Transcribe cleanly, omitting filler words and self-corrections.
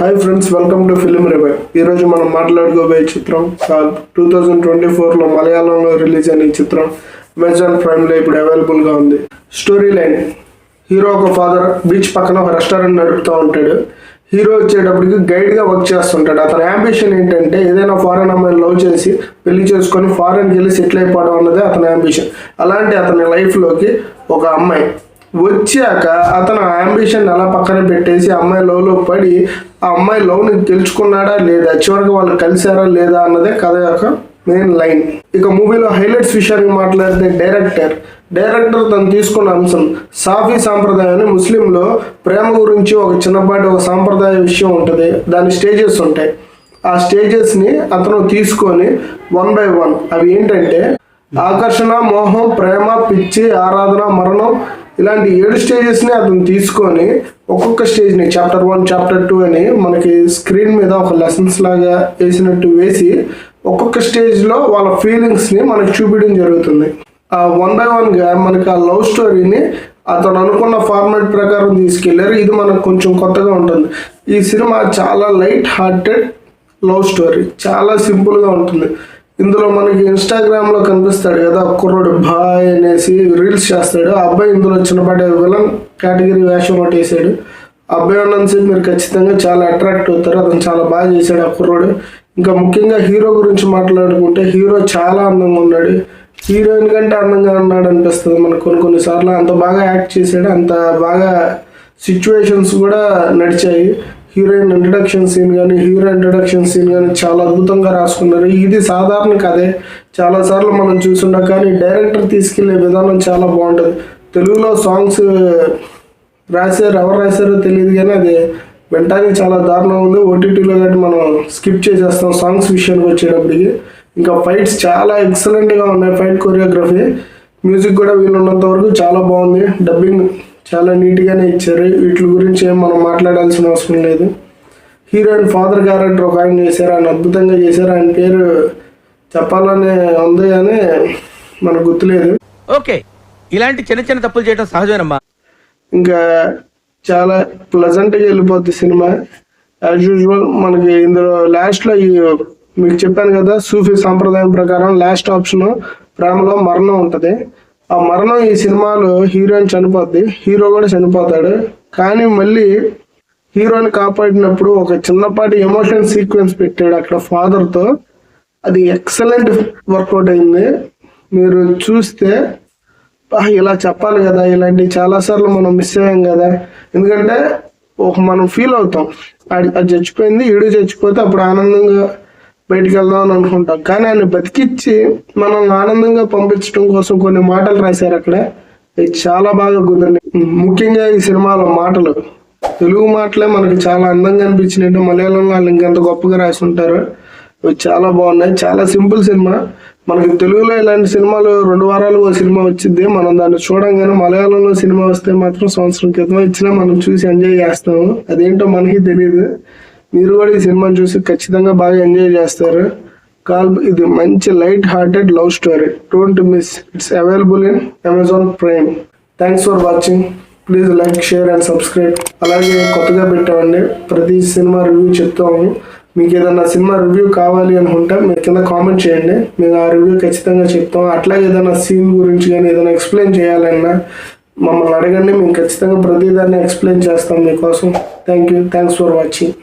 Hi friends, welcome to film review. ఈరోజు మనం మాట్లాడుకోబోయే చిత్రం కాల్. 2024లో మలయాళంలో రిలీజ్ అయిన ఈ చిత్రం అమెజాన్ ప్రైమ్లో ఇప్పుడు అవైలబుల్గా ఉంది. స్టోరీ లైన్: హీరో ఒక ఫాదర్ బీచ్ పక్కన ఒక రెస్టారెంట్ నడుపుతూ ఉంటాడు. హీరో వచ్చేటప్పటికి గైడ్గా వర్క్ చేస్తుంటాడు. అతని అంబిషన్ ఏంటంటే ఏదైనా ఫారెన్ అమ్మాయిని లవ్ చేసి పెళ్లి చేసుకొని ఫారెన్కి వెళ్ళి సెటిల్ అయిపోవడం అన్నదే అతని అంబిషన్. అలాంటి అతని లైఫ్లోకి ఒక అమ్మాయి వచ్చాక అతను అంబిషన్ అలా పక్కన పెట్టేసి అమ్మాయి లవ్లో పడి ఆ అమ్మాయి లవ్ని గెలుచుకున్నాడా లేదా, చివరికి వాళ్ళు కలిసారా లేదా అన్నదే కథ యొక్క మెయిన్ లైన్. ఇక మూవీలో హైలైట్స్ విషయానికి మాట్లాడితే డైరెక్టర్ తను తీసుకున్న అంశం సాఫీ సాంప్రదాయాన్ని. ముస్లింలో ప్రేమ గురించి ఒక చిన్నపాటి ఒక సాంప్రదాయ విషయం ఉంటుంది, దాని స్టేజెస్ ఉంటాయి. ఆ స్టేజెస్ని అతను తీసుకొని 1 by 1 అవి ఏంటంటే ఆకర్షణ, మోహం, ప్రేమ, పిచ్చి, ఆరాధన, మరణం, ఇలాంటి 7 స్టేజెస్ని అతను తీసుకొని ఒక్కొక్క స్టేజ్ని చాప్టర్ 1 చాప్టర్ 2 అని మనకి స్క్రీన్ మీద ఒక లెసన్స్ లాగా వేసినట్టు వేసి ఒక్కొక్క స్టేజ్లో వాళ్ళ ఫీలింగ్స్ని మనకు చూపించడం జరుగుతుంది. ఆ 1 by 1గా మనకి ఆ లవ్ స్టోరీని అతను అనుకున్న ఫార్మాట్ ప్రకారం తీసుకెళ్లారు. ఇది మనకు కొంచెం కొత్తగా ఉంటుంది. ఈ సినిమా చాలా లైట్ హార్టెడ్ లవ్ స్టోరీ, చాలా సింపుల్గా ఉంటుంది. ఇందులో మనకి ఇన్స్టాగ్రామ్లో కనిపిస్తాడు కదా కుర్రోడు బాయ్ అనేసి రీల్స్ చేస్తాడు. ఆ అబ్బాయి ఇందులో చిన్నపాటి విలన్ కేటగిరీ వేషం ఒకటి వేసాడు. ఆ అబ్బాయి ఉన్నంతసేపు మీరు ఖచ్చితంగా చాలా అట్రాక్ట్ అవుతారు. అతను చాలా బాగా చేశాడు ఆ కుర్రోడు. ఇంకా ముఖ్యంగా హీరో గురించి మాట్లాడుకుంటే హీరో చాలా అందంగా ఉన్నాడు. హీరోయిన్ కంటే అందంగా ఉన్నాడు అనిపిస్తుంది మనకు కొన్నిసార్లు. అంత బాగా యాక్ట్ చేశాడు, అంత బాగా సిచ్యువేషన్స్ కూడా నడిచాయి. హీరోయిన్ ఇంట్రడక్షన్ సీన్ కానీ హీరో ఇంట్రడక్షన్ సీన్ కానీ చాలా అద్భుతంగా రాసుకున్నారు. ఇది సాధారణ కథే, చాలాసార్లు మనం చూసుంటాం, కానీ డైరెక్టర్ తీసుకెళ్లే విధానం చాలా బాగుంటుంది. తెలుగులో సాంగ్స్ ఎవరు రాశారో తెలియదు, కానీ అది వినడానికి చాలా దారుణంగా ఉంది. ఓటీటీలో కాబట్టి మనం స్కిప్ చేసేస్తాం సాంగ్స్ విషయానికి వచ్చేటప్పటికి. ఇంకా ఫైట్స్ చాలా ఎక్సలెంట్గా ఉన్నాయి. ఫైట్ కొరియోగ్రఫీ, మ్యూజిక్ కూడా వీలున్నంత వరకు చాలా బాగుంది. డబ్బింగ్ చాలా నీట్గానే ఇచ్చారు. వీటి గురించి ఏం మనం మాట్లాడాల్సిన అవసరం లేదు. హీరోయిన్ ఫాదర్ క్యారెక్టర్ ఒక ఆయన చేశారు, ఆయన అద్భుతంగా చేశారు. ఆయన పేరు చెప్పాలనే ఉంది కానీ మనకు గుర్తులేదు. ఓకే, ఇలాంటి చిన్న చిన్న తప్పులు చేయడం సహజమేనమ్మా. ఇంకా చాలా ప్లెజెంట్గా వెళ్ళిపోద్ది సినిమా యాజ్ యూజువల్. మనకి ఇందులో లాస్ట్లో మీకు చెప్పాను కదా, సూఫీ సాంప్రదాయం ప్రకారం లాస్ట్ ఆప్షన్ ప్రేమలో మరణం ఉంటుంది. ఆ మరణం ఈ సినిమాలో హీరోయిన్ చనిపోద్ది, హీరో కూడా చనిపోతాడు. కానీ మళ్ళీ హీరోని కాపాడినప్పుడు ఒక చిన్నపాటి ఎమోషన్ సీక్వెన్స్ పెట్టాడు అక్కడ ఫాదర్తో. అది ఎక్సలెంట్ వర్కౌట్ అయింది. మీరు చూస్తే ఇలా చెప్పాలి కదా, ఇలాంటివి చాలాసార్లు మనం మిస్ అయ్యాం కదా. ఎందుకంటే మనం ఫీల్ అవుతాం, అది చచ్చిపోయింది, ఈడు చచ్చిపోతే అప్పుడు ఆనందంగా బయటికి వెళ్దాం అని అనుకుంటాం. కానీ ఆయన బతికిచ్చి మనల్ని ఆనందంగా పంపించడం కోసం కొన్ని మాటలు రాశారు అక్కడ. ఇది చాలా బాగా కుదిరినాయి. ముఖ్యంగా ఈ సినిమాలో మాటలు, తెలుగు మాటలే మనకి చాలా అందంగా అనిపించినట్టు మలయాళంలో వాళ్ళు ఇంకెంత గొప్పగా రాసి ఉంటారు. ఇవి చాలా బాగున్నాయి. చాలా సింపుల్ సినిమా. మనకి తెలుగులో ఇలాంటి సినిమాలు 2 వారాలు ఓ సినిమా వచ్చింది, మనం దాన్ని చూడంగానే మలయాళంలో సినిమా వస్తే మాత్రం సంవత్సరం క్రితం ఇచ్చినా మనం చూసి ఎంజాయ్ చేస్తాము. అదేంటో మనకి తెలియదు. మీరు కూడా ఈ సినిమాని చూసి ఖచ్చితంగా బాగా ఎంజాయ్ చేస్తారు. ఇది మంచి light hearted love story. Don't miss, it's available in Amazon prime. Thanks for watching. Please like, share and subscribe. అలాగే కొత్తగా పెట్టామండి, ప్రతి సినిమా రివ్యూ చెప్తాము. మీకు ఏదైనా సినిమా రివ్యూ కావాలి అనుకుంటే మీరు కింద కామెంట్ చేయండి, మేము ఆ రివ్యూ ఖచ్చితంగా చెప్తాం. అట్లాగే ఏదైనా సీన్ గురించి కానీ ఏదైనా ఎక్స్ప్లెయిన్ చేయాలన్నా మమ్మల్ని అడగండి, మేము ఖచ్చితంగా ప్రతిదాన్ని ఎక్స్ప్లెయిన్ చేస్తాం మీకోసం. Thanks for watching.